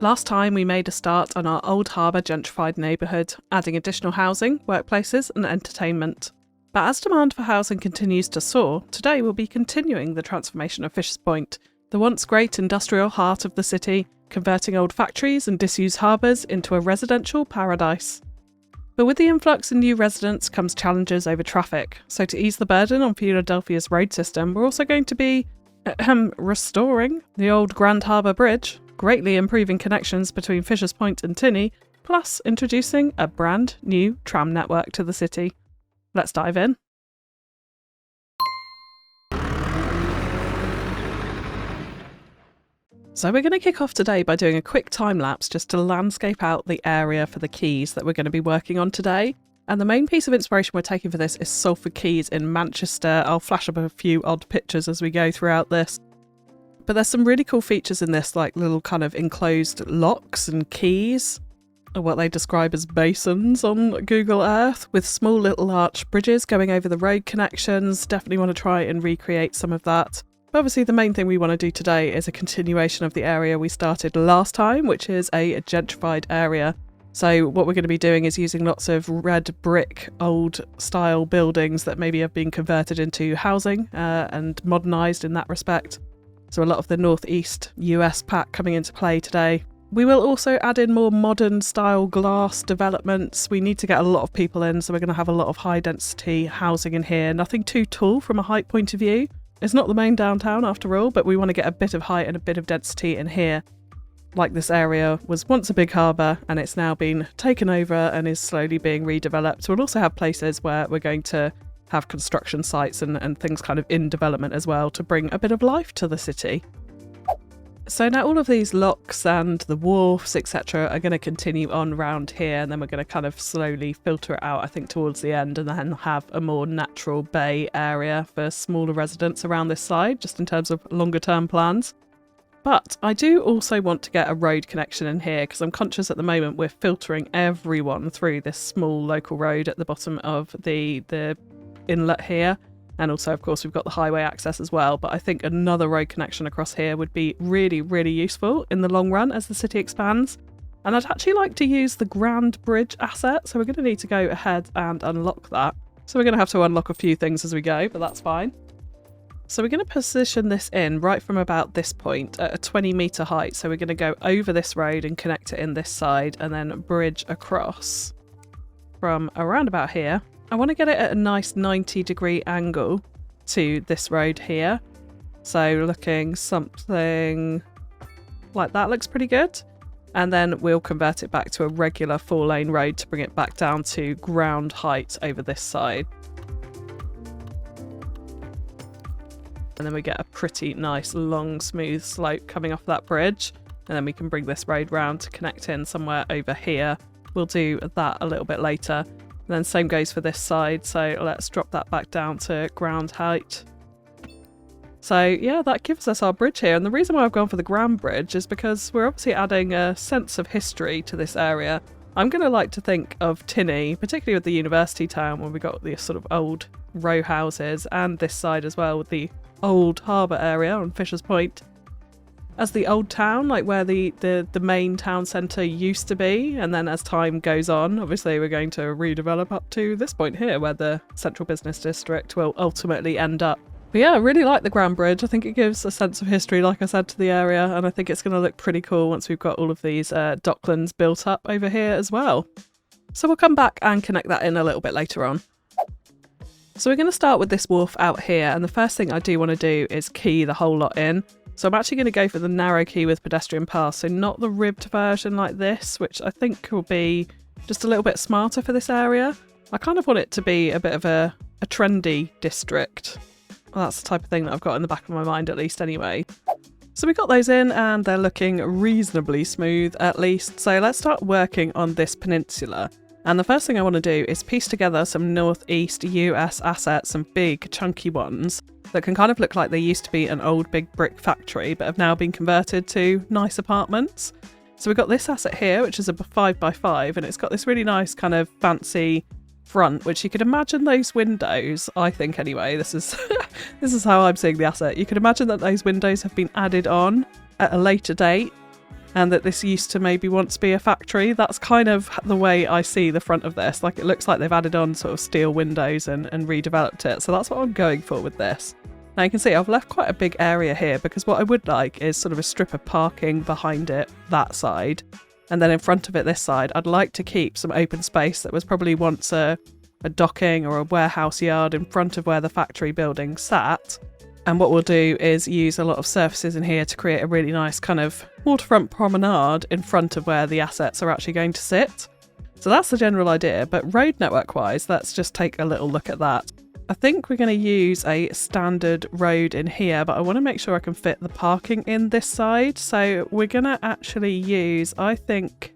Last time we made a start on our Old Harbour gentrified neighbourhood, adding additional housing, workplaces and entertainment. But as demand for housing continues to soar, today we'll be continuing the transformation of Fishers Point, the once great industrial heart of the city, converting old factories and disused harbours into a residential paradise. But with the influx in new residents comes challenges over traffic, so to ease the burden on Fewladelphia's road system, we're also going to be restoring the old Grand Harbour Bridge, greatly improving connections between Fishers Point and Tinney, plus introducing a brand new tram network to the city. Let's dive in. So we're going to kick off today by doing a quick time lapse just to landscape out the area for the quays that we're going to be working on today. And the main piece of inspiration we're taking for this is Salford Quays in Manchester. I'll flash up a few odd pictures as we go throughout this. But there's some really cool features in this, like little kind of enclosed locks and quays, or what they describe as basins on Google Earth, with small little arch bridges going over the road connections. Definitely want to try and recreate some of that. But obviously the main thing we want to do today is a continuation of the area we started last time, which is a gentrified area. So what we're going to be doing is using lots of red brick old style buildings that maybe have been converted into housing and modernised in that respect. So a lot of the northeast US pack coming into play today. We will also add in more modern style glass developments. We need to get a lot of people in, so we're going to have a lot of high density housing in here. Nothing too tall from a height point of view. It's not the main downtown after all, but we want to get a bit of height and a bit of density in here. Like this area was once a big harbour and it's now been taken over and is slowly being redeveloped. So we'll also have places where we're going to have construction sites and things kind of in development as well to bring a bit of life to the city. So now all of these locks and the wharfs, etc. are going to continue on round here, and then we're going to kind of slowly filter it out, I think, towards the end, and then have a more natural bay area for smaller residents around this side, just in terms of longer term plans. But I do also want to get a road connection in here, because I'm conscious at the moment we're filtering everyone through this small local road at the bottom of the inlet here. And also, of course, we've got the highway access as well. But I think another road connection across here would be really, really useful in the long run as the city expands. And I'd actually like to use the Grand Bridge asset. So we're going to need to go ahead and unlock that. So we're going to have to unlock a few things as we go, but that's fine. So we're going to position this in right from about this point at a 20-metre height. So we're going to go over this road and connect it in this side and then bridge across from around about here. I want to get it at a nice 90-degree angle to this road here. So looking something like that looks pretty good. And then we'll convert it back to a regular 4-lane road to bring it back down to ground height over this side. And then we get a pretty nice long smooth slope coming off that bridge. And then we can bring this road round to connect in somewhere over here. We'll do that a little bit later. And then same goes for this side, so let's drop that back down to ground height. So yeah, that gives us our bridge here, and the reason why I've gone for the Grand Bridge is because we're obviously adding a sense of history to this area. I'm going to like to think of Tinney, particularly with the university town where we've got the sort of old row houses, and this side as well with the old harbour area on Fishers Point, as the old town, like where the main town centre used to be. And then as time goes on, obviously we're going to redevelop up to this point here where the central business district will ultimately end up. But yeah, I really like the Grand Bridge. I think it gives a sense of history, like I said, to the area, and I think it's going to look pretty cool once we've got all of these docklands built up over here as well. So we'll come back and connect that in a little bit later on. So we're going to start with this wharf out here, and the first thing I do want to do is key the whole lot in. So I'm actually going to go for the narrow quay with pedestrian pass, so not the ribbed version like this, which I think will be just a little bit smarter for this area. I kind of want it to be a bit of a trendy district. Well, that's the type of thing that I've got in the back of my mind, at least anyway. So we got those in and they're looking reasonably smooth at least. So let's start working on this peninsula. And the first thing I want to do is piece together some northeast US assets, some big chunky ones that can kind of look like they used to be an old big brick factory but have now been converted to nice apartments. So we've got this asset here, which is a 5x5, and it's got this really nice kind of fancy front, which you could imagine those windows, I think anyway, this is this is how I'm seeing the asset. You could imagine that those windows have been added on at a later date and that this used to maybe once be a factory. That's kind of the way I see the front of this. Like, it looks like they've added on sort of steel windows and redeveloped it. So that's what I'm going for with this. Now you can see I've left quite a big area here because what I would like is sort of a strip of parking behind it, that side. And then in front of it, this side, I'd like to keep some open space that was probably once a docking or a warehouse yard in front of where the factory building sat. And what we'll do is use a lot of surfaces in here to create a really nice kind of waterfront promenade in front of where the assets are actually going to sit. So that's the general idea, but road network wise, let's just take a little look at that. I think we're going to use a standard road in here, but I want to make sure I can fit the parking in this side. So we're going to actually use, I think,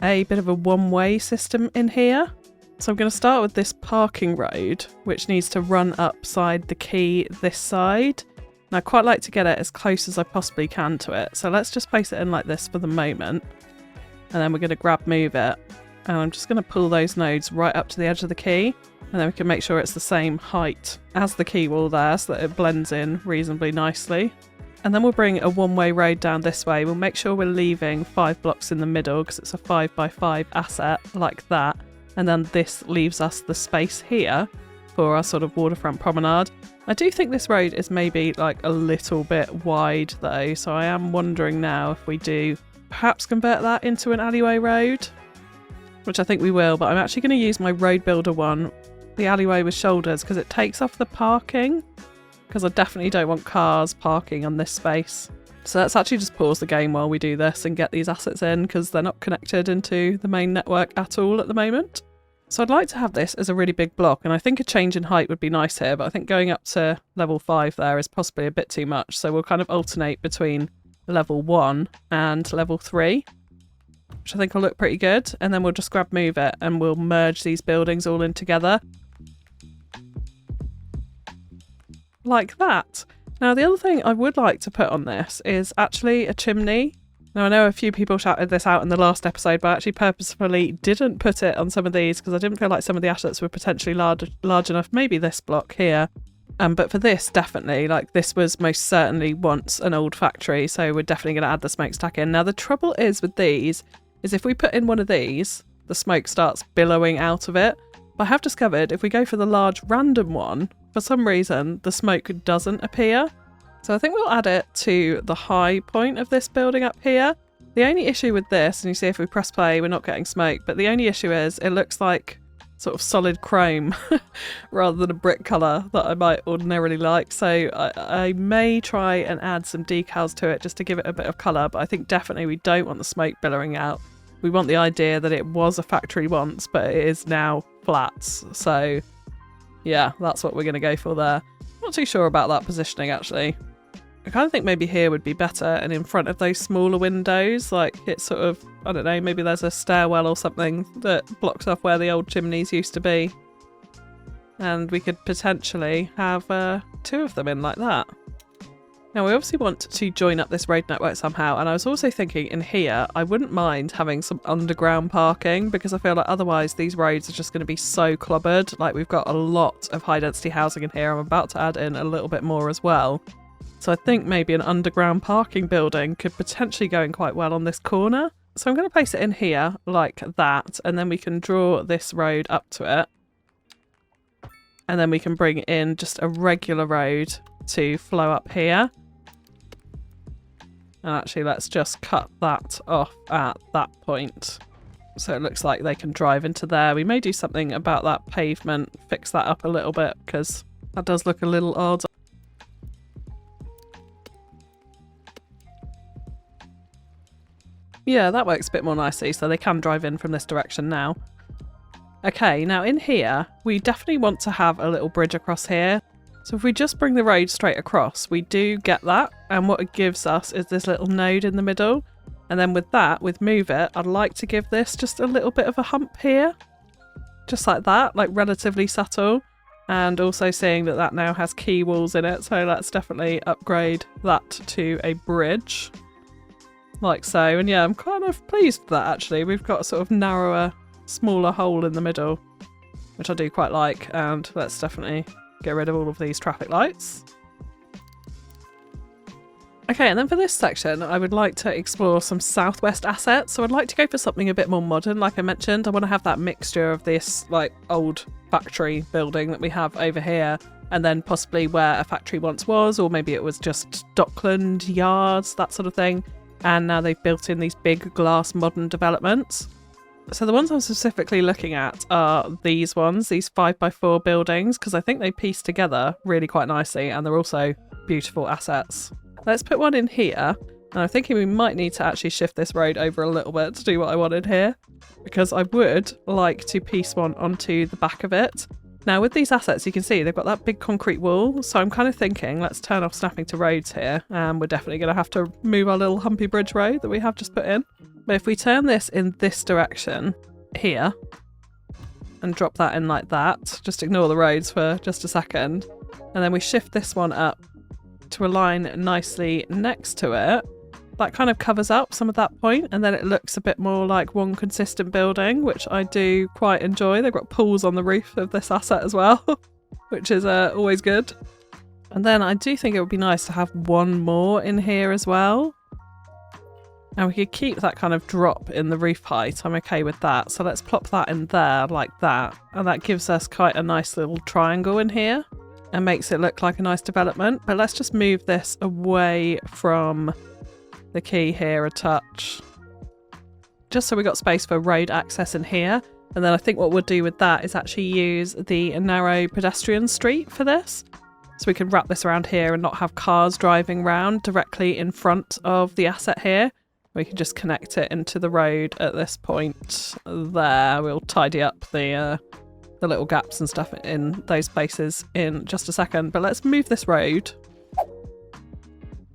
a bit of a one-way system in here. So I'm going to start with this parking road, which needs to run upside the quay this side. And I quite like to get it as close as I possibly can to it. So let's just place it in like this for the moment. And then we're going to move it. And I'm just going to pull those nodes right up to the edge of the quay. And then we can make sure it's the same height as the quay wall there so that it blends in reasonably nicely. And then we'll bring a one-way road down this way. We'll make sure we're leaving 5 blocks in the middle because it's a 5x5 asset like that. And then this leaves us the space here for our sort of waterfront promenade. I do think this road is maybe like a little bit wide though, so I am wondering now if we do perhaps convert that into an alleyway road, which I think we will, but I'm actually going to use my road builder one, the alleyway with shoulders, because it takes off the parking, because I definitely don't want cars parking on this space. So let's actually just pause the game while we do this and get these assets in, because they're not connected into the main network at all at the moment. So I'd like to have this as a really big block, and I think a change in height would be nice here, but I think going up to level 5 there is possibly a bit too much. So we'll kind of alternate between level 1 and level 3, which I think will look pretty good. And then we'll just move it and we'll merge these buildings all in together. Like that. Now, the other thing I would like to put on this is actually a chimney. Now, I know a few people shouted this out in the last episode, but I actually purposefully didn't put it on some of these because I didn't feel like some of the assets were potentially large enough. Maybe this block here. But for this, definitely, like this was most certainly once an old factory, so we're definitely going to add the smokestack in. Now, the trouble is with these is if we put in one of these, the smoke starts billowing out of it. But I have discovered if we go for the large random one, for some reason, the smoke doesn't appear. So I think we'll add it to the high point of this building up here. The only issue with this, and you see if we press play, we're not getting smoke, but the only issue is it looks like sort of solid chrome rather than a brick colour that I might ordinarily like. So I may try and add some decals to it just to give it a bit of colour, but I think definitely we don't want the smoke billowing out. We want the idea that it was a factory once, but it is now flats. So yeah, that's what we're going to go for there. Not too sure about that positioning actually. I kind of think maybe here would be better, and in front of those smaller windows, like it's sort of, I don't know, maybe there's a stairwell or something that blocks off where the old chimneys used to be. And we could potentially have 2 of them in like that. Now we obviously want to join up this road network somehow, and I was also thinking in here, I wouldn't mind having some underground parking because I feel like otherwise these roads are just going to be so clobbered. Like we've got a lot of high density housing in here. I'm about to add in a little bit more as well. So I think maybe an underground parking building could potentially go in quite well on this corner. So I'm going to place it in here like that, and then we can draw this road up to it. And then we can bring in just a regular road to flow up here. And actually, let's just cut that off at that point. So it looks like they can drive into there. We may do something about that pavement, fix that up a little bit, because that does look a little odd. Yeah, that works a bit more nicely, so they can drive in from this direction now. Okay, now in here, we definitely want to have a little bridge across here. So if we just bring the road straight across, we do get that. And what it gives us is this little node in the middle. And then with that, with move it, I'd like to give this just a little bit of a hump here. Just like that, like relatively subtle. And also seeing that that now has key walls in it. So let's definitely upgrade that to a bridge. Like so. And yeah, I'm kind of pleased with that actually. We've got a sort of narrower, smaller hole in the middle, which I do quite like. And let's definitely get rid of all of these traffic lights. Okay, and then for this section, I would like to explore some southwest assets. So I'd like to go for something a bit more modern. Like I mentioned, I want to have that mixture of this like old factory building that we have over here, and then possibly where a factory once was, or maybe it was just dockland yards, that sort of thing. And now they've built in these big glass modern developments. So the ones I'm specifically looking at are these ones, these 5x4 buildings, because I think they piece together really quite nicely, and they're also beautiful assets. Let's put one in here, and I'm thinking we might need to actually shift this road over a little bit to do what I wanted here, because I would like to piece one onto the back of it. Now with these assets, you can see they've got that big concrete wall, so I'm kind of thinking let's turn off snapping to roads here, and we're definitely going to have to move our little humpy bridge road that we have just put in. But if we turn this in this direction here, and drop that in like that, just ignore the roads for just a second, and then we shift this one up to align nicely next to it, that kind of covers up some of that point, and then it looks a bit more like one consistent building, which I do quite enjoy. They've got pools on the roof of this asset as well, which is always good. And then I do think it would be nice to have one more in here as well. And we could keep that kind of drop in the roof height. I'm okay with that. So let's plop that in there like that. And that gives us quite a nice little triangle in here and makes it look like a nice development. But let's just move this away from the quay here a touch, just so we got space for road access in here. And then I think what we'll do with that is actually use the narrow pedestrian street for this, so we can wrap this around here and not have cars driving around directly in front of the asset here. We can just connect it into the road at this point there. We'll tidy up the little gaps and stuff in those places in just a second, but let's move this road.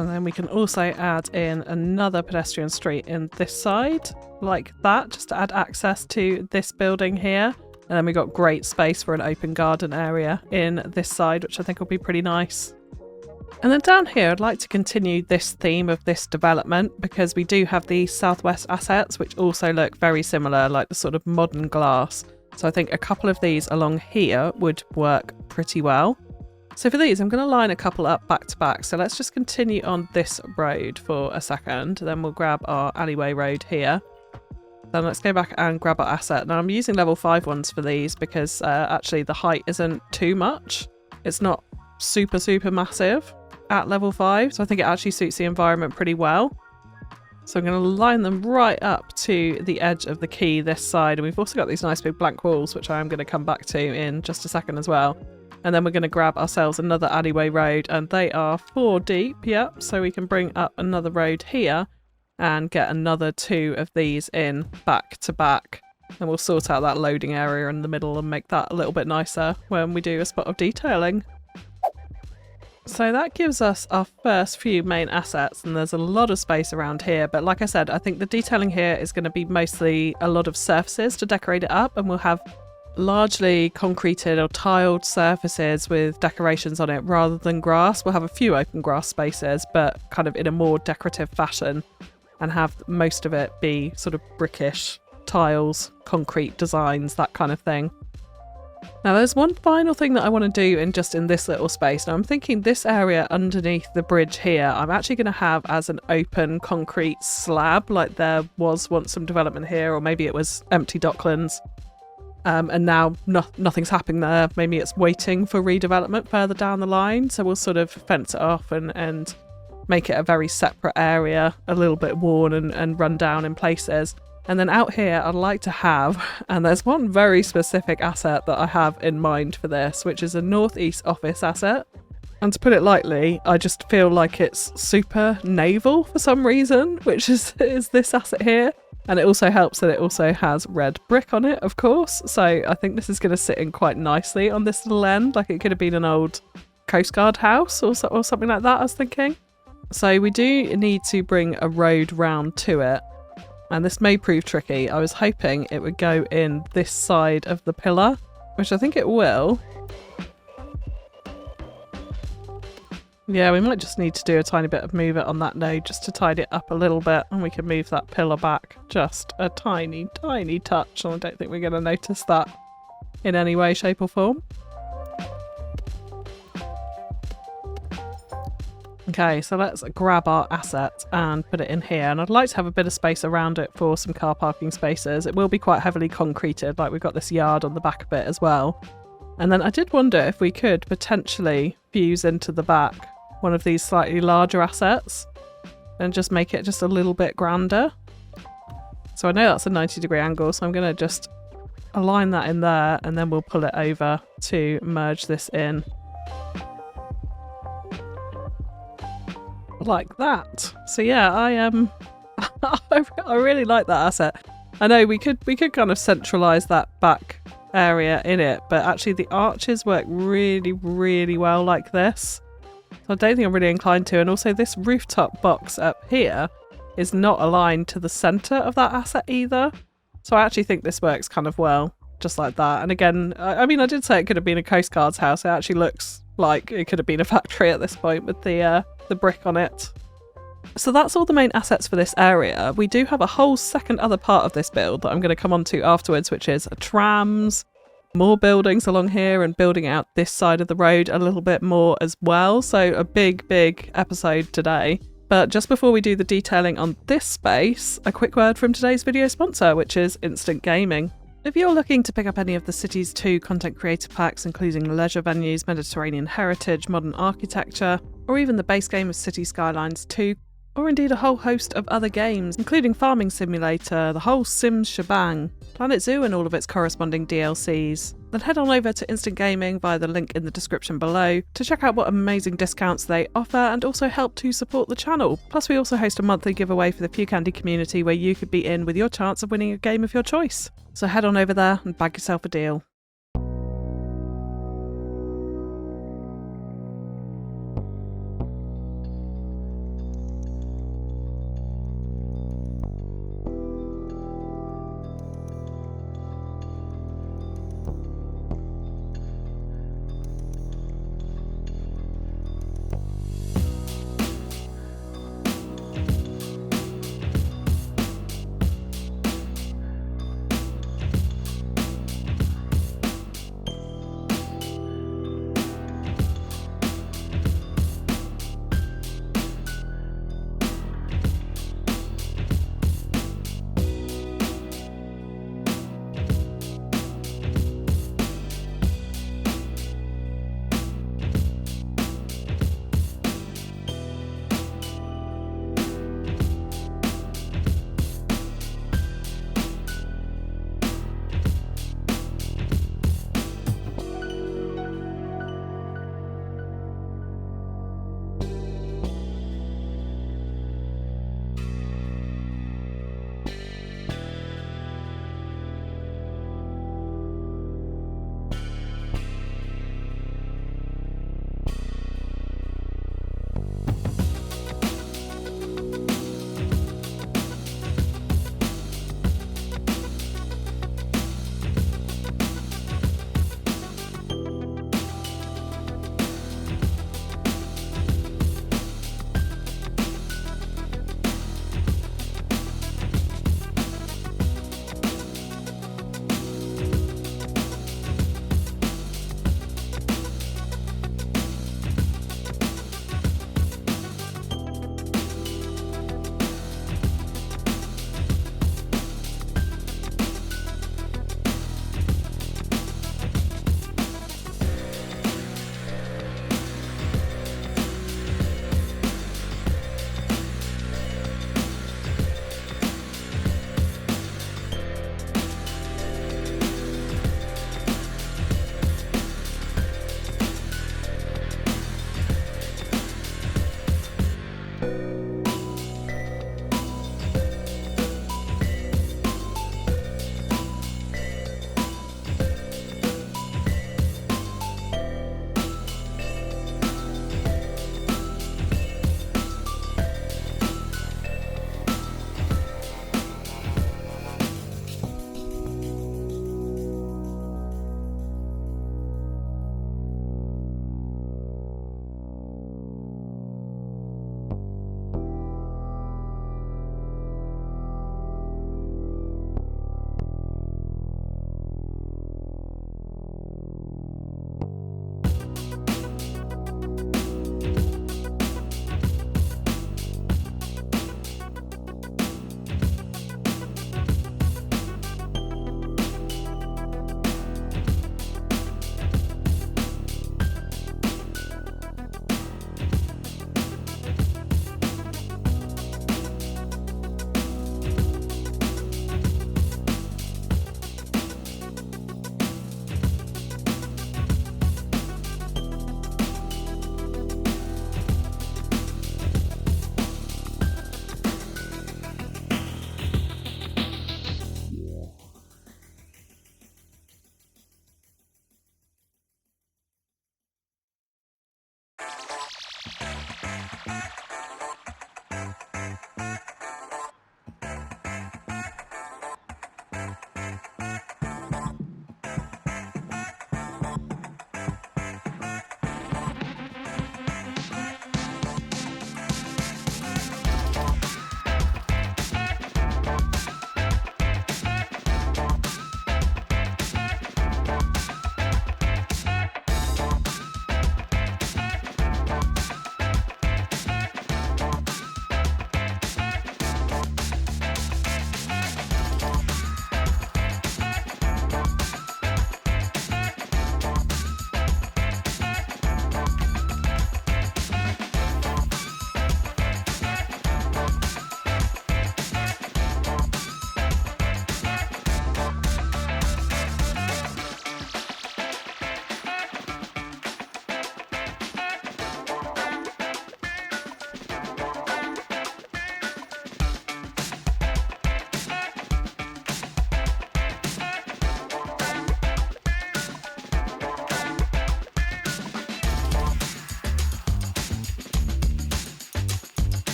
And then we can also add in another pedestrian street in this side, like that, just to add access to this building here. And then we got great space for an open garden area in this side, which I think will be pretty nice. And then down here, I'd like to continue this theme of this development, because we do have these southwest assets, which also look very similar, like the sort of modern glass. So I think a couple of these along here would work pretty well. So for these, I'm going to line a couple up back to back. So let's just continue on this road for a second. Then we'll grab our alleyway road here. Then let's go back and grab our asset. Now I'm using level 5 ones for these because actually the height isn't too much. It's not super massive at level 5. So I think it actually suits the environment pretty well. So I'm going to line them right up to the edge of the quay this side. And we've also got these nice big blank walls, which I am going to come back to in just a second as well. And then we're going to grab ourselves another alleyway road, and they are 4 deep, yep. So we can bring up another road here and get another 2 of these in back to back. And we'll sort out that loading area in the middle and make that a little bit nicer when we do a spot of detailing. So that gives us our first few main assets, and there's a lot of space around here. But like I said, I think the detailing here is going to be mostly a lot of surfaces to decorate it up, and we'll have largely concreted or tiled surfaces with decorations on it rather than grass. We'll have a few open grass spaces, but kind of in a more decorative fashion, and have most of it be sort of brickish tiles, concrete designs, that kind of thing. Now there's one final thing that I want to do in this little space. Now I'm thinking this area underneath the bridge here, I'm actually going to have as an open concrete slab, like there was once some development here, or maybe it was empty docklands. And now nothing's happening there. Maybe it's waiting for redevelopment further down the line. So we'll sort of fence it off and make it a very separate area, a little bit worn and run down in places. And then out here, I'd like to have, and there's one very specific asset that I have in mind for this, which is a northeast office asset. And to put it lightly, I just feel like it's super naval for some reason, which is this asset here. And it also helps that it also has red brick on it, of course. So I think this is going to sit in quite nicely on this little end. Like it could have been an old Coast Guard house or something like that, I was thinking. So we do need to bring a road round to it. And this may prove tricky. I was hoping it would go in this side of the pillar, which I think it will. Yeah, we might just need to do a tiny bit of movement on that node just to tidy it up a little bit, and we can move that pillar back just a tiny touch, and I don't think we're going to notice that in any way, shape or form. Okay, so let's grab our asset and put it in here. And I'd like to have a bit of space around it for some car parking spaces. It will be quite heavily concreted, like we've got this yard on the back of it as well. And then I did wonder if we could potentially fuse into the back one of these slightly larger assets and just make it just a little bit grander. So I know that's a 90-degree angle, so I'm going to just align that in there and then we'll pull it over to merge this in. Like that. So yeah, I really like that asset. I know we could kind of centralize that back area in it, but actually the arches work really, really well like this. So I don't think I'm really inclined to. And also this rooftop box up here is not aligned to the center of that asset either. So I actually think this works kind of well, just like that. And again, I mean, I did say it could have been a Coast Guard's house. It actually looks like it could have been a factory at this point with the brick on it. So that's all the main assets for this area. We do have a whole second other part of this build that I'm going to come on to afterwards, which is trams, more buildings along here and building out this side of the road a little bit more as well. So a big episode today. But just before we do the detailing on this space, a quick word from today's video sponsor, which is Instant Gaming. If you're looking to pick up any of the Cities 2 content creator packs, including leisure venues, Mediterranean heritage, modern architecture, or even the base game of Cities Skylines II, or indeed a whole host of other games, including Farming Simulator, the whole Sims shebang, Planet Zoo and all of its corresponding DLCs, then head on over to Instant Gaming via the link in the description below to check out what amazing discounts they offer and also help to support the channel. Plus we also host a monthly giveaway for the FewCandy community where you could be in with your chance of winning a game of your choice. So head on over there and bag yourself a deal.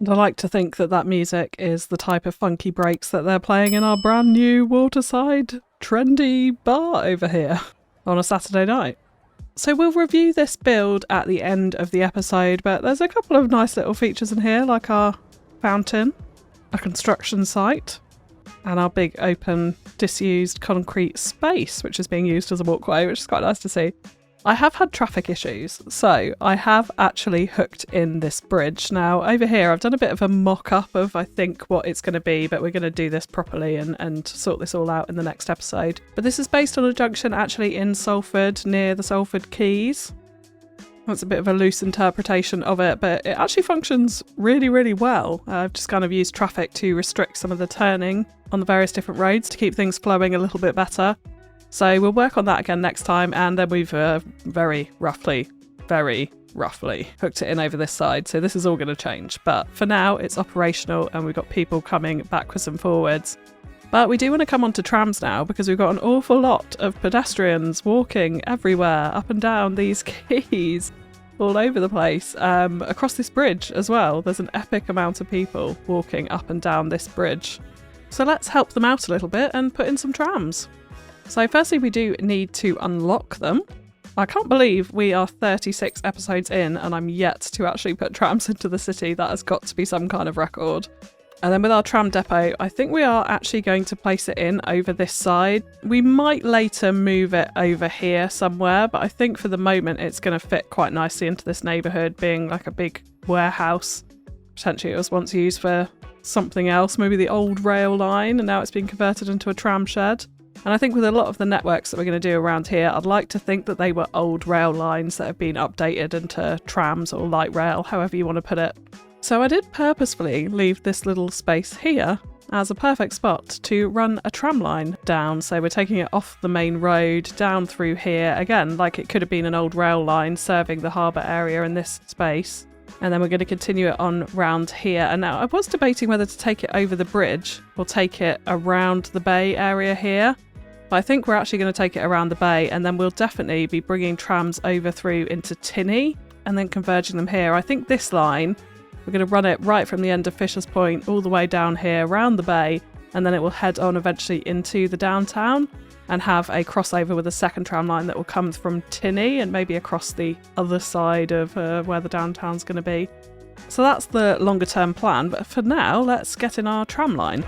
And I like to think that that music is the type of funky breaks that they're playing in our brand new waterside trendy bar over here on a Saturday night. So we'll review this build at the end of the episode, but there's a couple of nice little features in here, like our fountain, a construction site, and our big open disused concrete space, which is being used as a walkway, which is quite nice to see. I have had traffic issues, so I have actually hooked in this bridge. Now over here I've done a bit of a mock-up of I think what it's going to be, but we're going to do this properly and sort this all out in the next episode. But this is based on a junction actually in Salford, near the Salford Quays. That's a bit of a loose interpretation of it, but it actually functions really, really well. I've just kind of used traffic to restrict some of the turning on the various different roads to keep things flowing a little bit better. So we'll work on that again next time, and then we've very roughly hooked it in over this side, so this is all going to change. But for now, it's operational and we've got people coming backwards and forwards. But we do want to come on to trams now, because we've got an awful lot of pedestrians walking everywhere, up and down these quays, all over the place. Across this bridge as well, there's an epic amount of people walking up and down this bridge. So let's help them out a little bit and put in some trams. So firstly, we do need to unlock them. I can't believe we are 36 episodes in and I'm yet to actually put trams into the city. That has got to be some kind of record. And then with our tram depot, I think we are actually going to place it in over this side. We might later move it over here somewhere, but I think for the moment it's going to fit quite nicely into this neighbourhood, being like a big warehouse. Potentially it was once used for something else, maybe the old rail line, and now it's been converted into a tram shed. And I think with a lot of the networks that we're going to do around here, I'd like to think that they were old rail lines that have been updated into trams or light rail, however you want to put it. So I did purposefully leave this little space here as a perfect spot to run a tram line down. So we're taking it off the main road, down through here, again, like it could have been an old rail line serving the harbour area in this space. And then we're going to continue it on round here. And now I was debating whether to take it over the bridge or take it around the bay area here. But I think we're actually going to take it around the bay, and then we'll definitely be bringing trams over through into Tinney and then converging them here. I think this line, we're going to run it right from the end of Fisher's Point all the way down here around the bay, and then it will head on eventually into the downtown and have a crossover with a second tram line that will come from Tinney and maybe across the other side of where the downtown's going to be. So that's the longer term plan, but for now, let's get in our tram line.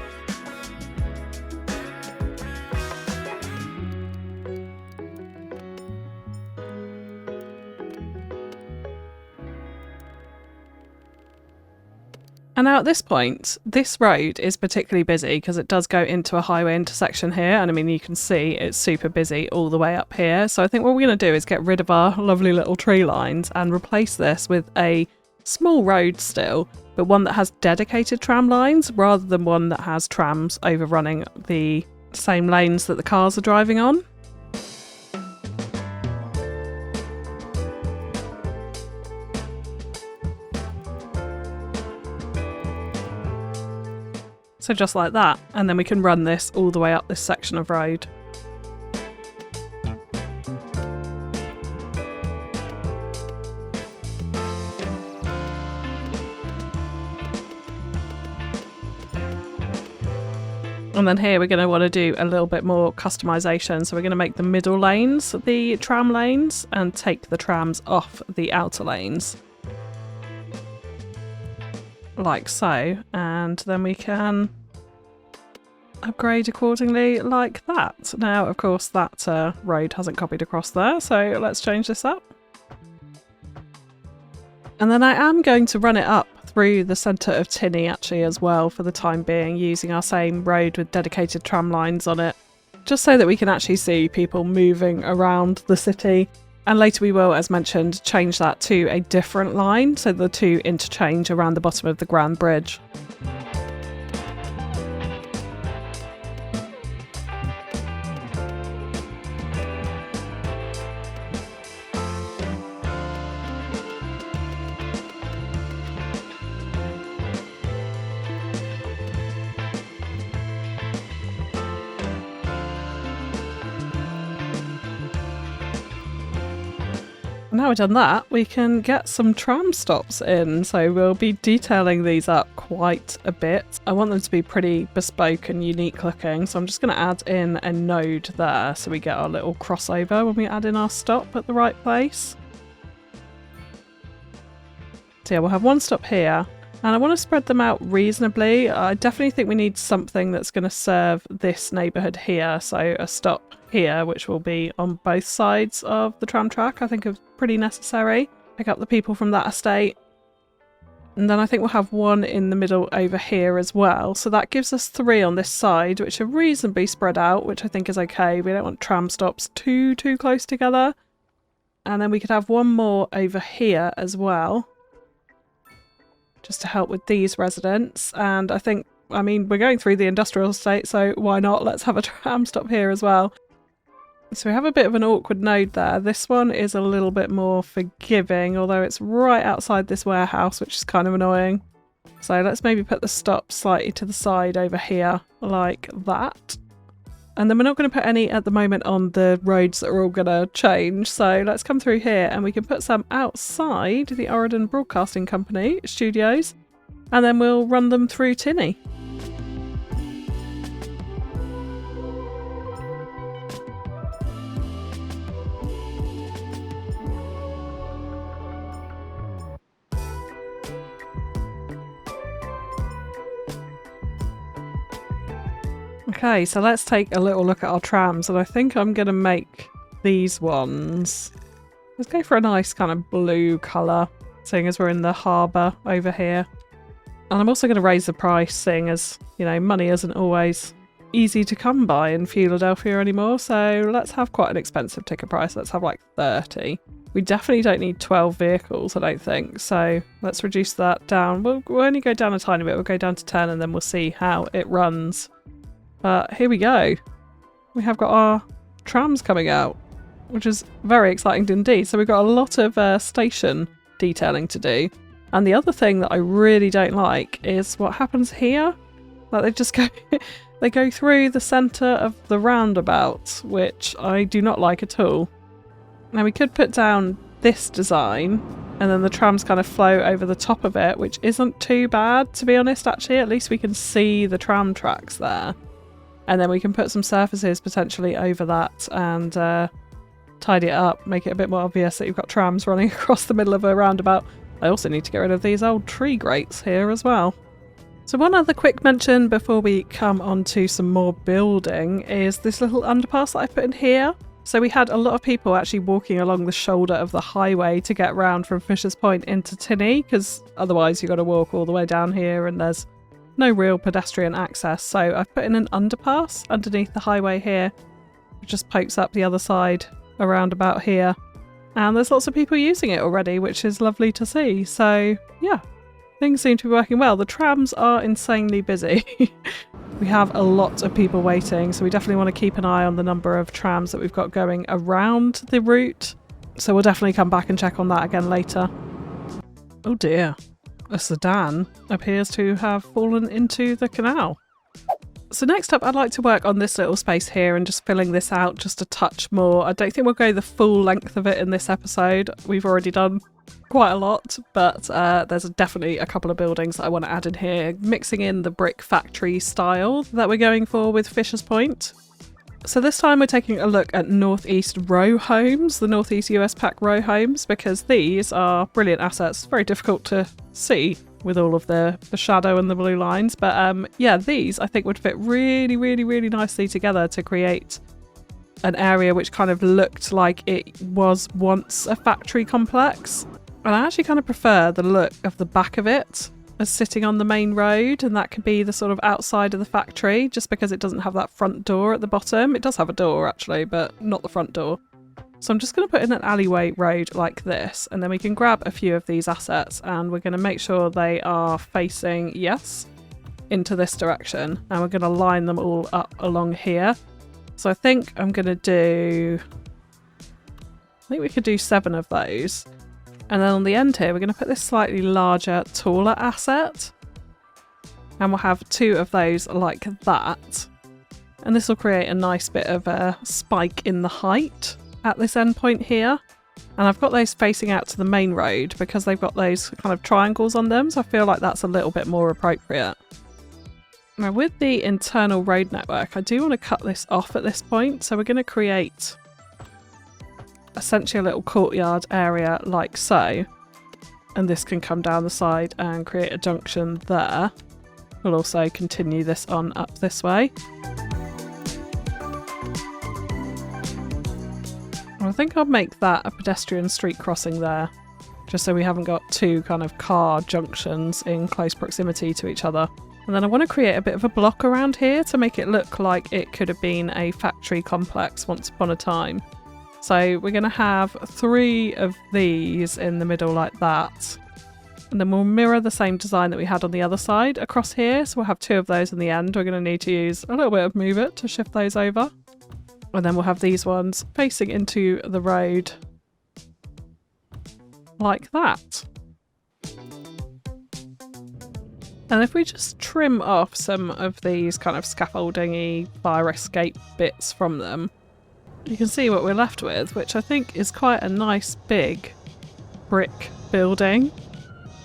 And now at this point, this road is particularly busy because it does go into a highway intersection here. And I mean, you can see it's super busy all the way up here. So I think what we're going to do is get rid of our lovely little tree lines and replace this with a small road still, but one that has dedicated tram lines rather than one that has trams overrunning the same lanes that the cars are driving on. So just like that, and then we can run this all the way up this section of road. And then here we're going to want to do a little bit more customization. So we're going to make the middle lanes the tram lanes and take the trams off the outer lanes. Like so, and then we can upgrade accordingly like that. Now of course that road hasn't copied across there, so let's change this up. And then I am going to run it up through the centre of Tinney actually as well for the time being, using our same road with dedicated tram lines on it, just so that we can actually see people moving around the city. And later we will, as mentioned, change that to a different line, so the two interchange around the bottom of the Grand Bridge. Now we've done that, we can get some tram stops in, so we'll be detailing these up quite a bit. I want them to be pretty bespoke and unique looking, so I'm just going to add in a node there so we get our little crossover when we add in our stop at the right place. So yeah, we'll have one stop here, and I want to spread them out reasonably. I definitely think we need something that's going to serve this neighbourhood here, so a stop here, which will be on both sides of the tram track, I think is pretty necessary. Pick up the people from that estate. And then I think we'll have one in the middle over here as well. So that gives us 3 on this side, which are reasonably spread out, which I think is okay. We don't want tram stops too close together. And then we could have one more over here as well, just to help with these residents. And I think, I mean, we're going through the industrial estate, so why not? Let's have a tram stop here as well. So we have a bit of an awkward node there. This one is a little bit more forgiving, although it's right outside this warehouse, which is kind of annoying. So let's maybe put the stop slightly to the side over here, like that. And then we're not going to put any at the moment on the roads that are all going to change. So let's come through here and we can put some outside the Oregon Broadcasting Company studios, and then we'll run them through Tinny. Okay, so let's take a little look at our trams, and I think I'm going to make these ones. Let's go for a nice kind of blue colour, seeing as we're in the harbour over here. And I'm also going to raise the price, seeing as, you know, money isn't always easy to come by in Fewladelphia anymore, so let's have quite an expensive ticket price. Let's have like 30. We definitely don't need 12 vehicles, I don't think, so let's reduce that down. We'll only go down a tiny bit, we'll go down to 10 and then we'll see how it runs. But here we go. We have got our trams coming out, which is very exciting indeed. So we've got a lot of station detailing to do. And the other thing that I really don't like is what happens here. Like they just go, they go through the centre of the roundabout, which I do not like at all. Now we could put down this design and then the trams kind of flow over the top of it, which isn't too bad, to be honest, actually. At least we can see the tram tracks there. And then we can put some surfaces potentially over that and tidy it up, make it a bit more obvious that you've got trams running across the middle of a roundabout. I also need to get rid of these old tree grates here as well. So one other quick mention before we come on to some more building is this little underpass that I put in here. So we had a lot of people actually walking along the shoulder of the highway to get round from Fisher's Point into Tinny, because otherwise you've got to walk all the way down here and there's no real pedestrian access. So I've put in an underpass underneath the highway here, which just pokes up the other side around about here. And there's lots of people using it already, which is lovely to see. So yeah, things seem to be working well. The trams are insanely busy. We have a lot of people waiting, so we definitely want to keep an eye on the number of trams that we've got going around the route. So we'll definitely come back and check on that again later. Oh dear. A sedan appears to have fallen into the canal. So next up, I'd like to work on this little space here and just filling this out just a touch more. I don't think we'll go the full length of it in this episode. We've already done quite a lot, but there's definitely a couple of buildings that I want to add in here, mixing in the brick factory style that we're going for with Fisher's Point. So this time we're taking a look at Northeast row homes, the Northeast US Pack row homes, because these are brilliant assets. Very difficult to see with all of the shadow and the blue lines, but yeah, these I think would fit really, really, really nicely together to create an area which kind of looked like it was once a factory complex. And I actually kind of prefer the look of the back of it as sitting on the main road, and that could be the sort of outside of the factory, just because it doesn't have that front door at the bottom. It does have a door actually, but not the front door. So I'm just going to put in an alleyway road like this, and then we can grab a few of these assets and we're going to make sure they are facing, yes, into this direction, and we're going to line them all up along here. So I think I'm going to do, I think we could do 7 of those. And then on the end here, we're going to put this slightly larger, taller asset. And we'll have 2 of those like that. And this will create a nice bit of a spike in the height at this end point here. And I've got those facing out to the main road because they've got those kind of triangles on them, so I feel like that's a little bit more appropriate. Now with the internal road network, I do want to cut this off at this point, so we're going to create essentially a little courtyard area like so. And this can come down the side and create a junction there. We'll also continue this on up this way. I think I'll make that a pedestrian street crossing there, just so we haven't got two kind of car junctions in close proximity to each other. And then I want to create a bit of a block around here to make it look like it could have been a factory complex once upon a time. So we're going to have 3 of these in the middle like that. And then we'll mirror the same design that we had on the other side across here. So we'll have 2 of those in the end. We're going to need to use a little bit of Move It to shift those over. And then we'll have these ones facing into the road like that. And if we just trim off some of these kind of scaffolding-y fire escape bits from them, you can see what we're left with, which I think is quite a nice big brick building.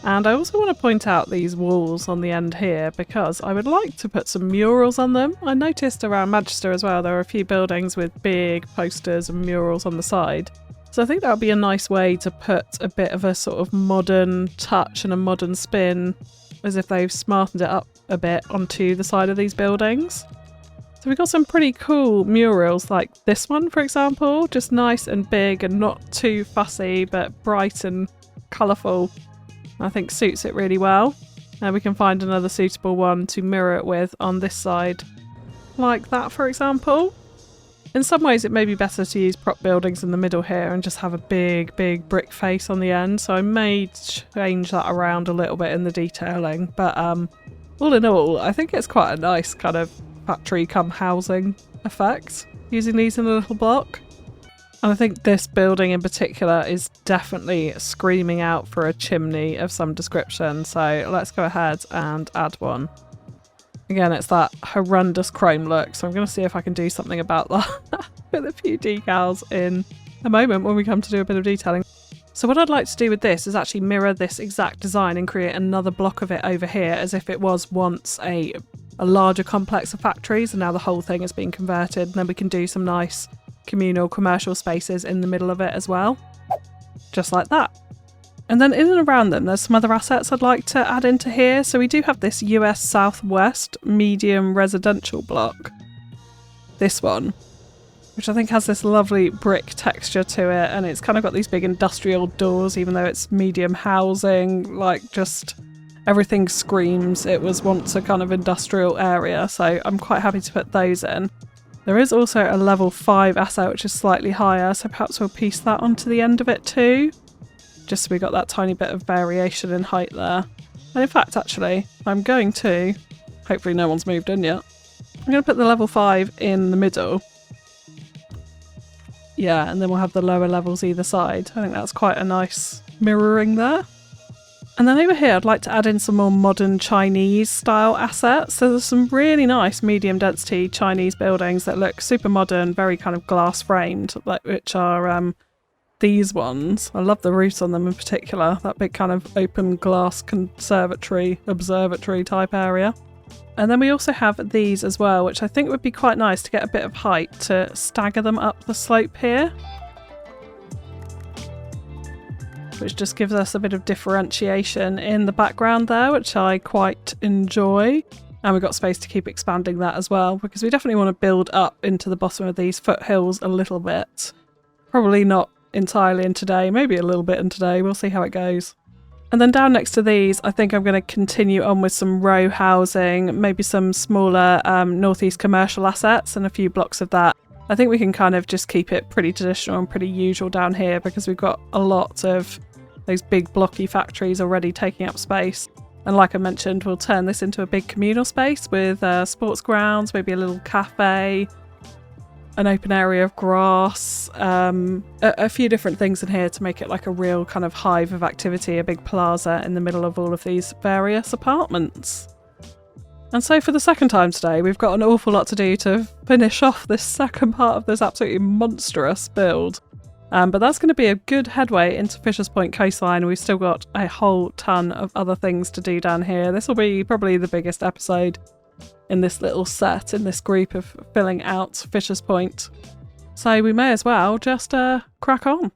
And I also want to point out these walls on the end here because I would like to put some murals on them. I noticed around Manchester as well there are a few buildings with big posters and murals on the side. So I think that would be a nice way to put a bit of a sort of modern touch and a modern spin, as if they've smartened it up a bit onto the side of these buildings. So we've got some pretty cool murals like this one, for example, just nice and big and not too fussy, but bright and colourful. I think suits it really well. And we can find another suitable one to mirror it with on this side, like that, for example. In some ways it may be better to use prop buildings in the middle here and just have a big brick face on the end, so I may change that around a little bit in the detailing, but all in all I think it's quite a nice kind of factory come housing effect using these in a little block. And I think this building in particular is definitely screaming out for a chimney of some description, so let's go ahead and add one. Again, it's that horrendous chrome look, so I'm going to see if I can do something about that with a few decals in a moment when we come to do a bit of detailing. So what I'd like to do with this is actually mirror this exact design and create another block of it over here as if it was once a larger complex of factories, and now the whole thing is being converted, and then we can do some nice communal commercial spaces in the middle of it as well, just like that. And then in and around them there's some other assets I'd like to add into here. So we do have this US Southwest medium residential block, this one, which I think has this lovely brick texture to it, and it's kind of got these big industrial doors even though it's medium housing, like just everything screams it was once a kind of industrial area, so I'm quite happy to put those in. There is also a level 5 asset which is slightly higher, so perhaps we'll piece that onto the end of it too, just so we got that tiny bit of variation in height there. And in fact actually I'm going to, hopefully no one's moved in yet, I'm going to put the level 5 in the middle. Yeah, and then we'll have the lower levels either side. I think that's quite a nice mirroring there. And then over here I'd like to add in some more modern Chinese style assets. So there's some really nice medium density Chinese buildings that look super modern, very kind of glass framed, like which are these ones. I love the roofs on them in particular, that big kind of open glass conservatory, observatory type area. And then we also have these as well, which I think would be quite nice to get a bit of height to stagger them up the slope here, which just gives us a bit of differentiation in the background there, which I quite enjoy. And we've got space to keep expanding that as well, because we definitely want to build up into the bottom of these foothills a little bit. Probably not entirely in today, maybe a little bit in today, we'll see how it goes. And then down next to these, I think I'm going to continue on with some row housing, maybe some smaller northeast commercial assets and a few blocks of that. I think we can kind of just keep it pretty traditional and pretty usual down here because we've got a lot of those big blocky factories already taking up space. And like I mentioned, we'll turn this into a big communal space with sports grounds, maybe a little cafe, an open area of grass, a few different things in here to make it like a real kind of hive of activity, a big plaza in the middle of all of these various apartments. And so for the second time today, we've got an awful lot to do to finish off this second part of this absolutely monstrous build. But that's going to be a good headway into Fisher's Point coastline. We've still got a whole ton of other things to do down here. This will be probably the biggest episode in this little set, in this group of filling out Fisher's Point. So we may as well just crack on.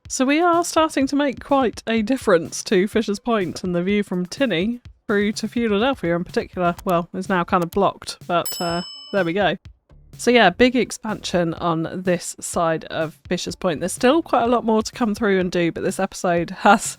So we are starting to make quite a difference to Fisher's Point, and the view from Tinney through to Fewladelphia in particular, well, is now kind of blocked, but there we go. So yeah, big expansion on this side of Fisher's Point. There's still quite a lot more to come through and do, but this episode has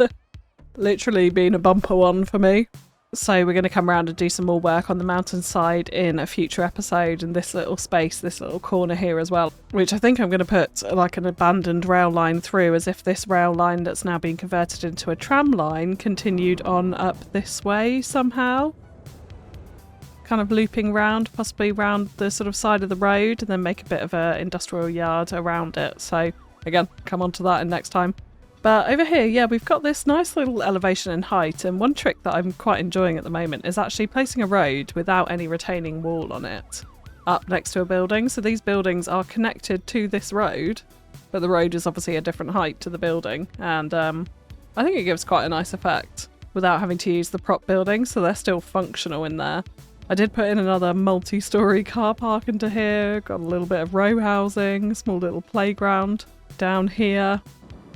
literally been a bumper one for me. So we're going to come around and do some more work on the mountainside in a future episode, and this little space, this little corner here as well, which I think I'm going to put like an abandoned rail line through, as if this rail line that's now been converted into a tram line continued on up this way somehow. Kind of looping round, possibly round the sort of side of the road, and then make a bit of an industrial yard around it. So again, come on to that in next time. But over here, yeah, we've got this nice little elevation and height, and one trick that I'm quite enjoying at the moment is actually placing a road without any retaining wall on it up next to a building. So these buildings are connected to this road, but the road is obviously a different height to the building, and I think it gives quite a nice effect without having to use the prop buildings, so they're still functional in there. I did put in another multi-storey car park into here, got a little bit of row housing, small little playground down here,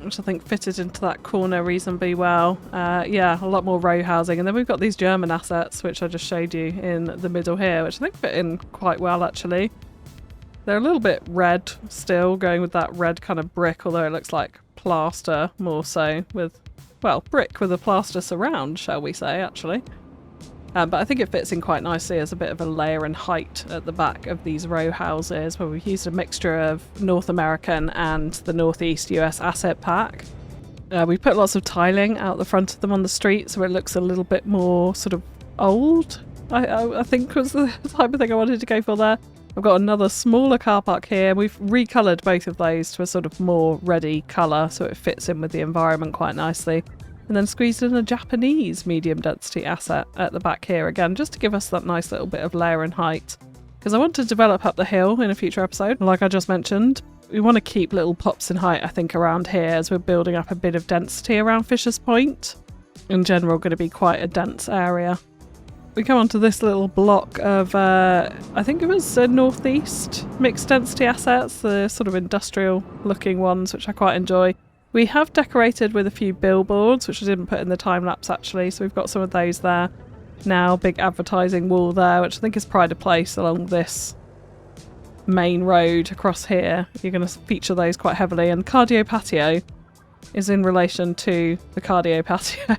which I think fitted into that corner reasonably well. Yeah, a lot more row housing. And then we've got these German assets, which I just showed you in the middle here, which I think fit in quite well, actually. They're a little bit red still, going with that red kind of brick, although it looks like plaster more so with, well, brick with a plaster surround, shall we say, actually. But I think it fits in quite nicely as a bit of a layer and height at the back of these row houses, where we've used a mixture of North American and the Northeast US asset pack. We put lots of tiling out the front of them on the street, so it looks a little bit more sort of old, I think was the type of thing I wanted to go for there. I've got another smaller car park here. We've recoloured both of those to a sort of more reddy colour, so it fits in with the environment quite nicely. And then squeezed in a Japanese medium density asset at the back here again, just to give us that nice little bit of layer and height. Because I want to develop up the hill in a future episode, like I just mentioned. We want to keep little pops in height, I think, around here as we're building up a bit of density around Fisher's Point. In general, going to be quite a dense area. We come onto this little block of, I think it was northeast mixed density assets, the sort of industrial looking ones, which I quite enjoy. We have decorated with a few billboards, which I didn't put in the time-lapse actually, so we've got some of those there. Now, big advertising wall there, which I think is pride of place along this main road across here. You're going to feature those quite heavily, and cardio patio is in relation to the cardio patio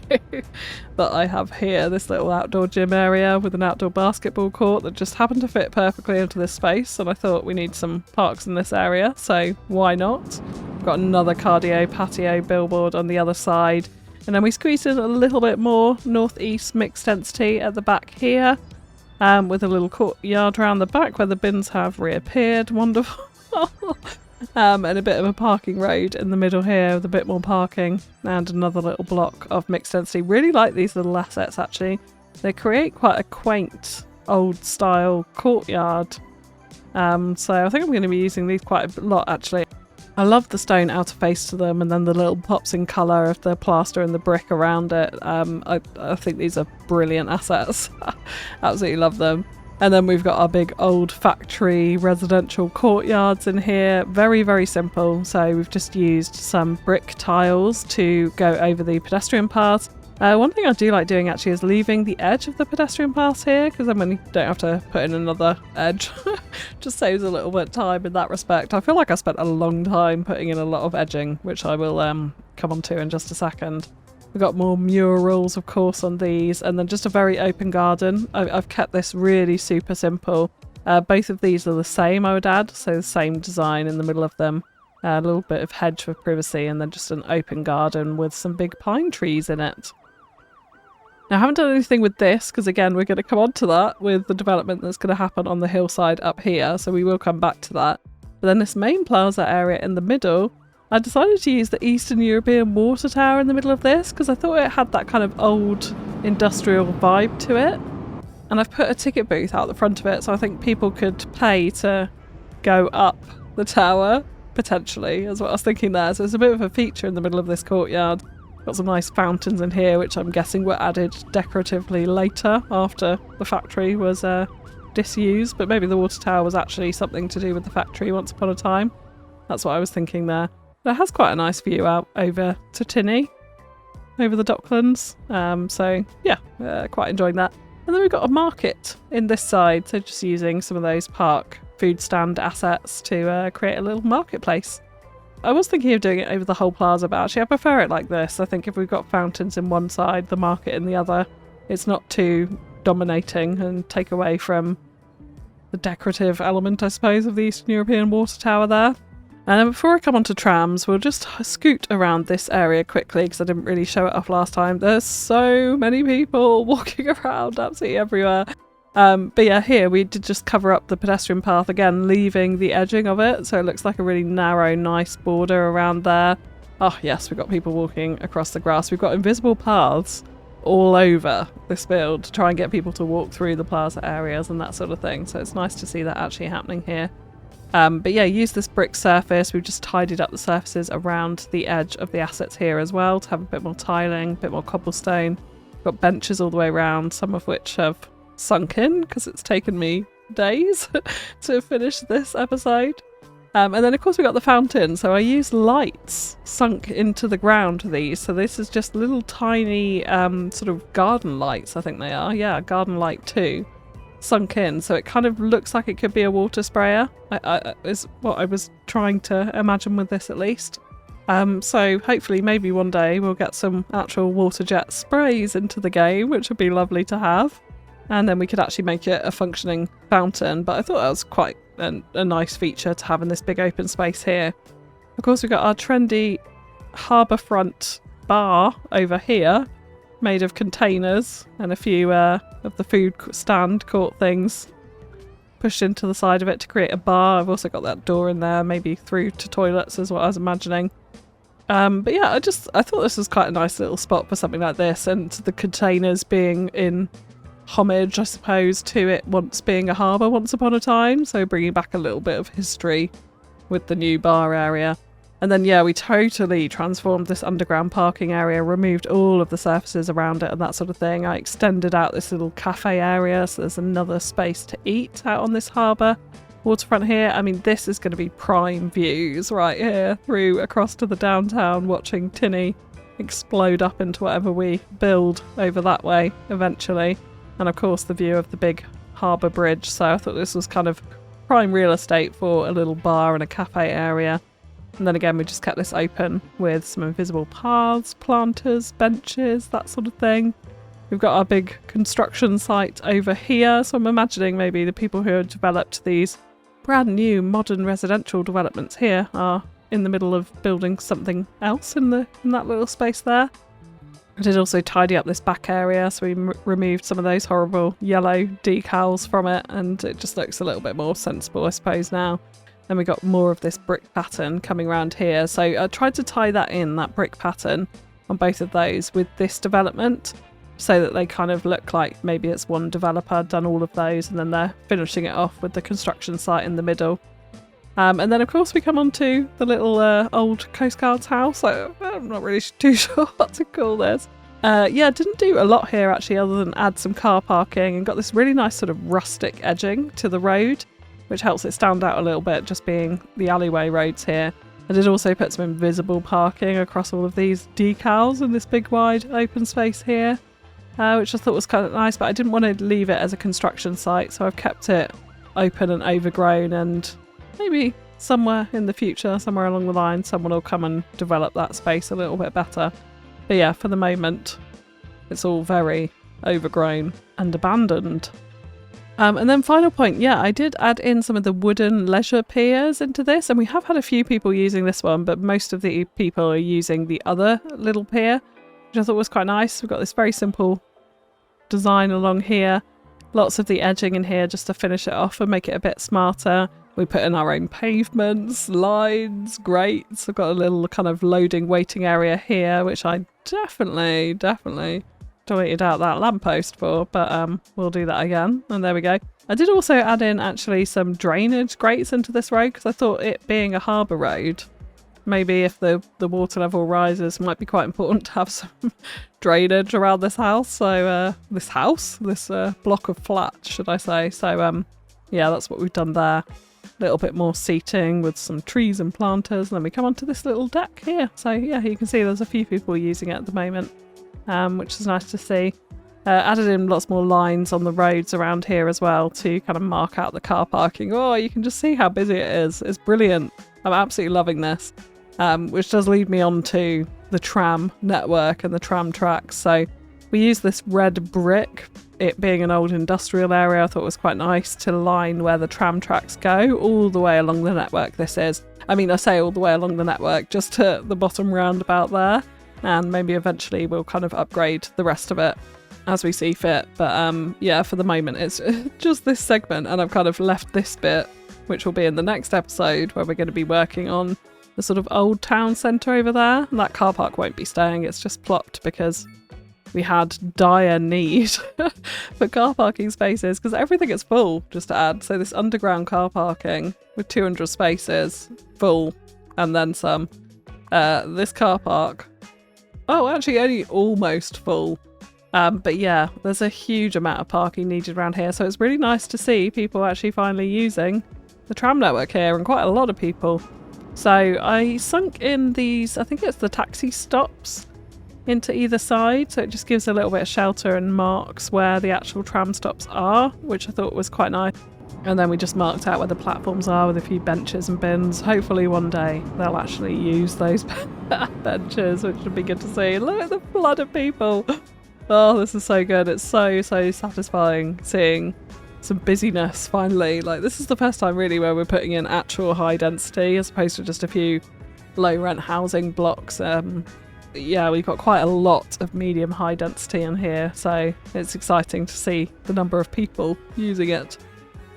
that I have here, this little outdoor gym area with an outdoor basketball court that just happened to fit perfectly into this space, and I thought we need some parks in this area, so why not? Got another cardio patio billboard on the other side, and then we squeezed in a little bit more northeast mixed density at the back here, with a little courtyard around the back where the bins have reappeared. Wonderful. And a bit of a parking road in the middle here with a bit more parking, and another little block of mixed density. Really like these little assets actually. They create quite a quaint old style courtyard, so I think I'm going to be using these quite a lot actually. I love the stone outer face to them, and then the little pops in colour of the plaster and the brick around it. I think these are brilliant assets. Absolutely love them. And then we've got our big old factory residential courtyards in here. Very, very simple. So we've just used some brick tiles to go over the pedestrian path. One thing I do like doing actually is leaving the edge of the pedestrian path here, because then when you don't have to put in another edge, just saves a little bit of time in that respect. I feel like I spent a long time putting in a lot of edging, which I will come on to in just a second. We've got more murals, of course, on these, and then just a very open garden. I've kept this really super simple. Both of these are the same, I would add, so the same design in the middle of them. A little bit of hedge for privacy, and then just an open garden with some big pine trees in it. Now, I haven't done anything with this, because again, we're going to come on to that with the development that's going to happen on the hillside up here, so we will come back to that. But then this main plaza area in the middle, I decided to use the Eastern European water tower in the middle of this, because I thought it had that kind of old industrial vibe to it. And I've put a ticket booth out the front of it, so I think people could pay to go up the tower, potentially, is what I was thinking there. So it's a bit of a feature in the middle of this courtyard. Got some nice fountains in here, which I'm guessing were added decoratively later, after the factory was disused, but maybe the water tower was actually something to do with the factory once upon a time. That's what I was thinking there. But it has quite a nice view out over to Tinney, over the docklands, so yeah, quite enjoying that. And then we've got a market in this side, so just using some of those park food stand assets to create a little marketplace. I was thinking of doing it over the whole plaza, but actually I prefer it like this. I think if we've got fountains in one side, the market in the other, it's not too dominating and take away from the decorative element, I suppose, of the Eastern European water tower there. And then before I come on to trams, we'll just scoot around this area quickly because I didn't really show it off last time. There's so many people walking around absolutely everywhere. But yeah, here we did just cover up the pedestrian path again, leaving the edging of it. So it looks like a really narrow, nice border around there. Oh yes, we've got people walking across the grass. We've got invisible paths all over this build to try and get people to walk through the plaza areas and that sort of thing. So it's nice to see that actually happening here. But yeah, use this brick surface. We've just tidied up the surfaces around the edge of the assets here as well to have a bit more tiling, a bit more cobblestone. We've got benches all the way around, some of which have sunk in because it's taken me days to finish this episode. And then of course we got the fountain. So I used lights sunk into the ground for these. So this is just little tiny sort of garden lights, I think they are. Yeah, garden light 2. Sunk in, so it kind of looks like it could be a water sprayer. Is what I was trying to imagine with this, at least. So hopefully maybe one day we'll get some actual water jet sprays into the game, which would be lovely to have, and then we could actually make it a functioning fountain. But I thought that was quite a nice feature to have in this big open space here. Of course, we've got our trendy harbourfront bar over here, made of containers and a few of the food stand court things pushed into the side of it to create a bar. I've also got that door in there, maybe through to toilets is what I was imagining. But yeah, I thought this was quite a nice little spot for something like this, and the containers being in homage, I suppose, to it once being a harbour once upon a time, so bringing back a little bit of history with the new bar area. And then yeah, we totally transformed this underground parking area, removed all of the surfaces around it and that sort of thing. I extended out this little cafe area, so there's another space to eat out on this harbour waterfront here. I mean, this is going to be prime views right here through across to the downtown, watching Tinny explode up into whatever we build over that way eventually. And of course the view of the big harbour bridge. So I thought this was kind of prime real estate for a little bar and a cafe area. And then again, we just kept this open with some invisible paths, planters, benches, that sort of thing. We've got our big construction site over here. So I'm imagining maybe the people who have developed these brand new modern residential developments here are in the middle of building something else in that little space there. I did also tidy up this back area, so we removed some of those horrible yellow decals from it, and it just looks a little bit more sensible, I suppose, now. Then we got more of this brick pattern coming around here. So I tried to tie that in, that brick pattern, on both of those with this development, so that they kind of look like maybe it's one developer done all of those and then they're finishing it off with the construction site in the middle. And then of course we come on to the little old Coast Guard's house. I'm not really too sure what to call this. Yeah, didn't do a lot here actually other than add some car parking, and got this really nice sort of rustic edging to the road, which helps it stand out a little bit, just being the alleyway roads here. I did also put some invisible parking across all of these decals in this big wide open space here, which I thought was kind of nice, but I didn't want to leave it as a construction site, so I've kept it open and overgrown, and maybe somewhere in the future, somewhere along the line, someone will come and develop that space a little bit better. But yeah, for the moment, it's all very overgrown and abandoned. And then final point, yeah, I did add in some of the wooden leisure piers into this, and we have had a few people using this one, but most of the people are using the other little pier, which I thought was quite nice. We've got this very simple design along here, lots of the edging in here just to finish it off and make it a bit smarter. We put in our own pavements, lines, grates. I've got a little kind of loading waiting area here, which I definitely deleted out that lamppost for, but we'll do that again. And there we go. I did also add in actually some drainage grates into this road, because I thought it being a harbour road, maybe if the water level rises, it might be quite important to have some drainage around this house. So this block of flats, should I say. So yeah, that's what we've done there. A little bit more seating with some trees and planters, and then we come onto this little deck here. So yeah, you can see there's a few people using it at the moment, which is nice to see. Added in lots more lines on the roads around here as well to kind of mark out the car parking. Oh, you can just see how busy it is. It's brilliant. I'm absolutely loving this, which does lead me on to the tram network and the tram tracks. So We used this red brick, it being an old industrial area. I thought it was quite nice to line where the tram tracks go all the way along the network. This is, I mean, I say all the way along the network, just to the bottom roundabout there, and maybe eventually we'll kind of upgrade the rest of it as we see fit. But yeah, for the moment it's just this segment, and I've kind of left this bit, which will be in the next episode, where we're going to be working on the sort of old town centre over there. And that car park won't be staying, it's just plopped because we had dire need for car parking spaces, because everything is full, just to add. So this underground car parking with 200 spaces, full, and then some. This car park, oh, actually only almost full. But yeah, there's a huge amount of parking needed around here. So it's really nice to see people actually finally using the tram network here, and quite a lot of people. So I sunk in these, I think it's the taxi stops, into either side, so it just gives a little bit of shelter and marks where the actual tram stops are, which I thought was quite nice. And then we just marked out where the platforms are with a few benches and bins. Hopefully one day they'll actually use those benches, which would be good to see. Look at the flood of people. Oh, this is so good. It's so satisfying seeing some busyness finally. Like, this is the first time really where we're putting in actual high density as opposed to just a few low rent housing blocks. Yeah, we've got quite a lot of medium high density in here, so it's exciting to see the number of people using it.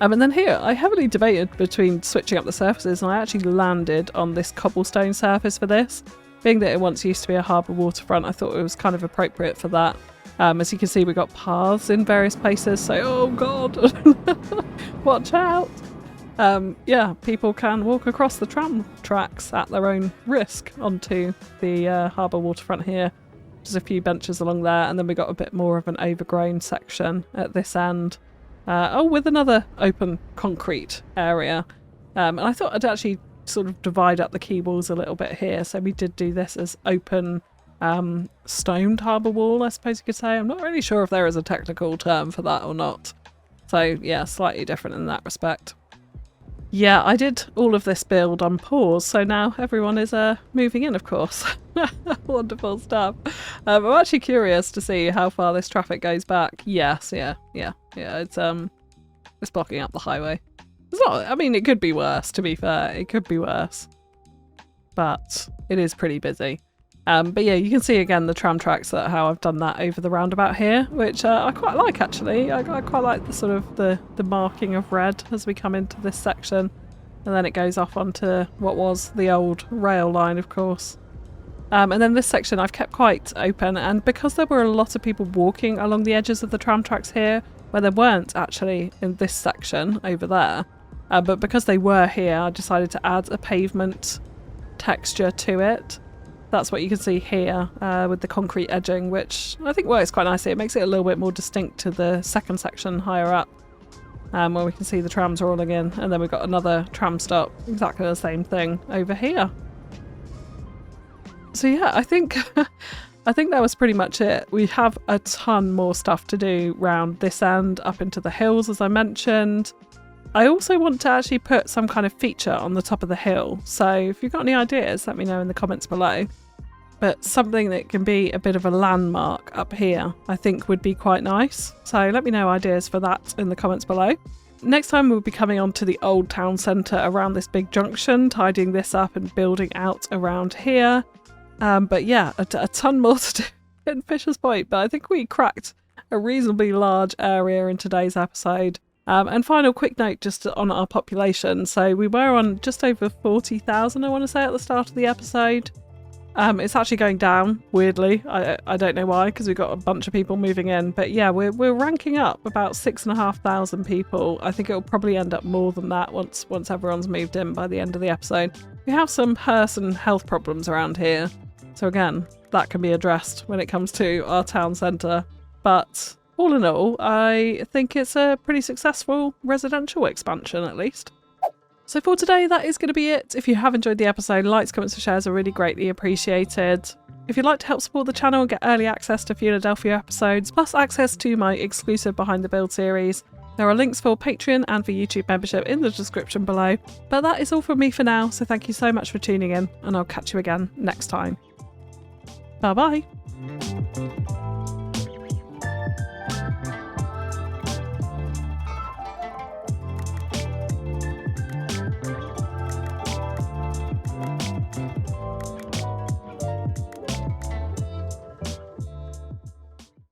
And then here, I heavily debated between switching up the surfaces, and I actually landed on this cobblestone surface for this. Being that it once used to be a harbour waterfront, I thought it was kind of appropriate for that. As you can see, we've got paths in various places, so oh god, watch out! Yeah, people can walk across the tram tracks at their own risk onto the harbour waterfront here. Just a few benches along there, and then we got a bit more of an overgrown section at this end. Oh, with another open concrete area. And I thought I'd actually sort of divide up the quay walls a little bit here. So we did do this as open stoned harbour wall, I suppose you could say. I'm not really sure if there is a technical term for that or not. So yeah, slightly different in that respect. Yeah, I did all of this build on pause, so now everyone is moving in, of course. Wonderful stuff. I'm actually curious to see how far this traffic goes back. Yes, yeah, it's blocking up the highway. It's not, I mean, it could be worse, to be fair. It could be worse. But it is pretty busy. But yeah, you can see again the tram tracks, how I've done that over the roundabout here, which I quite like actually. I quite like the sort of the marking of red as we come into this section, and then it goes off onto what was the old rail line, of course. And then this section I've kept quite open, and because there were a lot of people walking along the edges of the tram tracks here, where there weren't actually in this section over there, but because they were here, I decided to add a pavement texture to it. That's what you can see here with the concrete edging, which I think works quite nicely. It makes it a little bit more distinct to the second section higher up, where we can see the trams rolling in, and then we've got another tram stop, exactly the same thing over here. So yeah, I think I think that was pretty much it. We have a ton more stuff to do round this end, up into the hills, as I mentioned. I also want to actually put some kind of feature on the top of the hill, so if you've got any ideas, let me know in the comments below. But something that can be a bit of a landmark up here, I think would be quite nice. So let me know ideas for that in the comments below. Next time we'll be coming on to the old town centre around this big junction, tidying this up and building out around here. But yeah, a ton more to do in Fisher's Point, but I think we cracked a reasonably large area in today's episode. And final quick note just on our population. So we were on just over 40,000, I want to say, at the start of the episode. It's actually going down, weirdly. I don't know why, because we've got a bunch of people moving in. But yeah, we're ranking up about 6,500 people. I think it'll probably end up more than that once everyone's moved in by the end of the episode. We have some person health problems around here. So again, that can be addressed when it comes to our town centre. But all in all, I think it's a pretty successful residential expansion, at least. So for today, that is going to be it. If you have enjoyed the episode, likes, comments and shares are really greatly appreciated. If you'd like to help support the channel and get early access to Fewladelphia episodes, plus access to my exclusive Behind the Build series, there are links for Patreon and for YouTube membership in the description below. But that is all from me for now, so thank you so much for tuning in, and I'll catch you again next time. Bye bye!